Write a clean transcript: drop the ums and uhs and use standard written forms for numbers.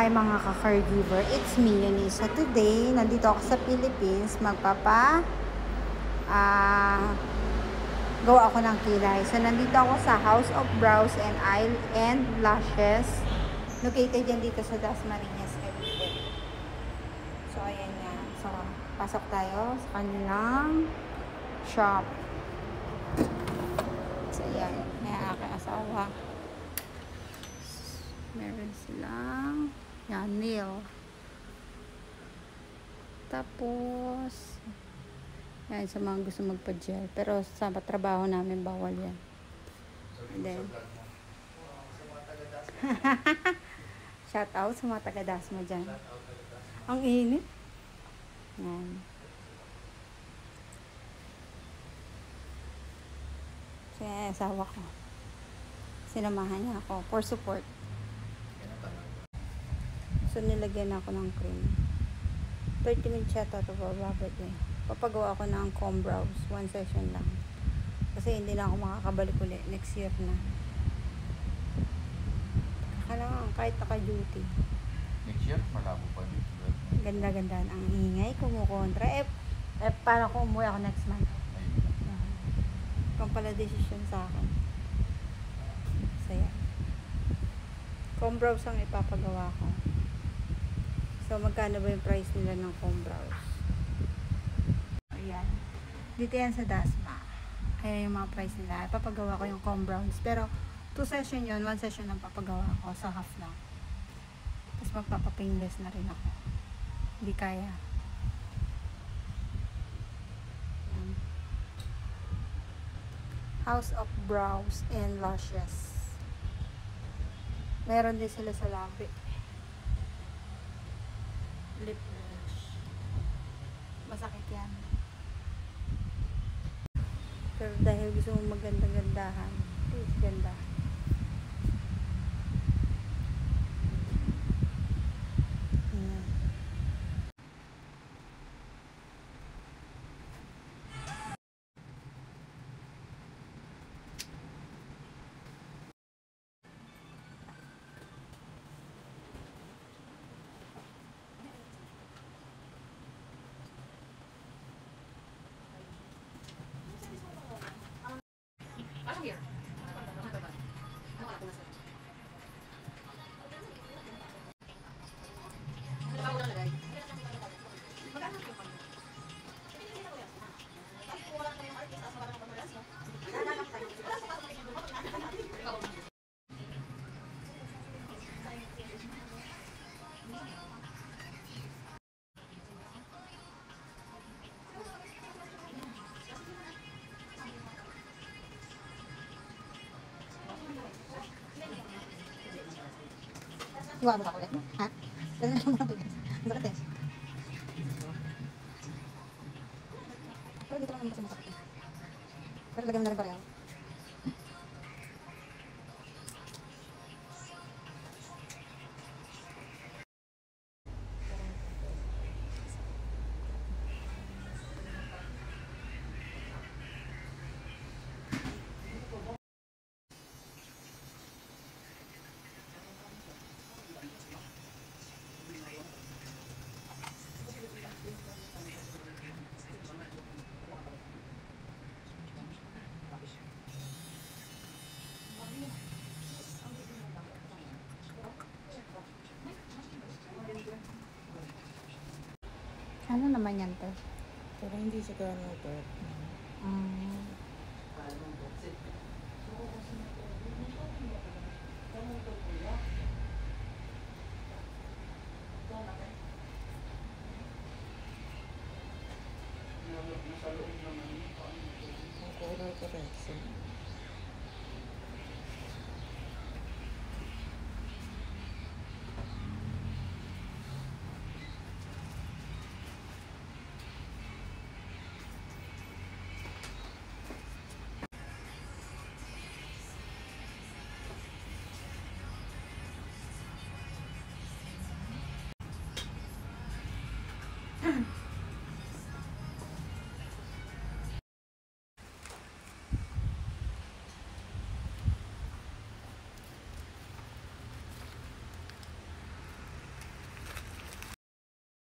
Hi mga ka-caregiver, it's me, Eunice. So today, nandito ako sa Philippines, gawa ako ng kilay. So nandito ako sa House of Brows and Lashes. Located yan dito sa Dasmariñas, Cavite. So ayan nga. So pasok tayo sa kanilang shop. So ayan, may aking asawa. Meron silang yan, nail. Tapos yan, sa mga gusto magpa-gel. Pero sa trabaho namin, bawal yan. And then shout out sa mga taga-das mo dyan. Ang init. Yan. So yan, asawa ko. Sinamahan niya ako for support. So, nilagyan ako ng cream. 30 minutes yata ito bababad eh. Papagawa ako ng comb brows. One session lang. Kasi hindi na ako makakabalik ulit. Next year na. Kailangan kahit naka-duty. Next year, malabo pa dito. Ganda-ganda. Ang ingay, kumukontra. Para ko umuwi ako next month. Kung pala decision sa akin. Saya. Comb brows ang ipapagawa ko. So, magkano ba yung price nila ng comb brows? Ayan. Dito yan sa Dasma. Ayan yung mga price nila. Papagawa ko yung comb brows. Pero, 2 session yun. 1 session ang papagawa ko sa half lang. Tapos, magpapapainless na rin ako. Hindi kaya. Ayan. House of Brows and Lashes. Meron din sila sa labi. Lip brush. Masakit yan. Pero dahil gusto mong maganda-gandahan, please ganda. Ayan. Iwa mo ka ulit mo? Ha? Ganun lang mo na bigas. Masakit eh. Pero dito lang naman kasi masakit eh. Pero lagyan mo na rin pareho. Ano naman yan, te? Pero hindi siya gano'n ito. Ang color correction.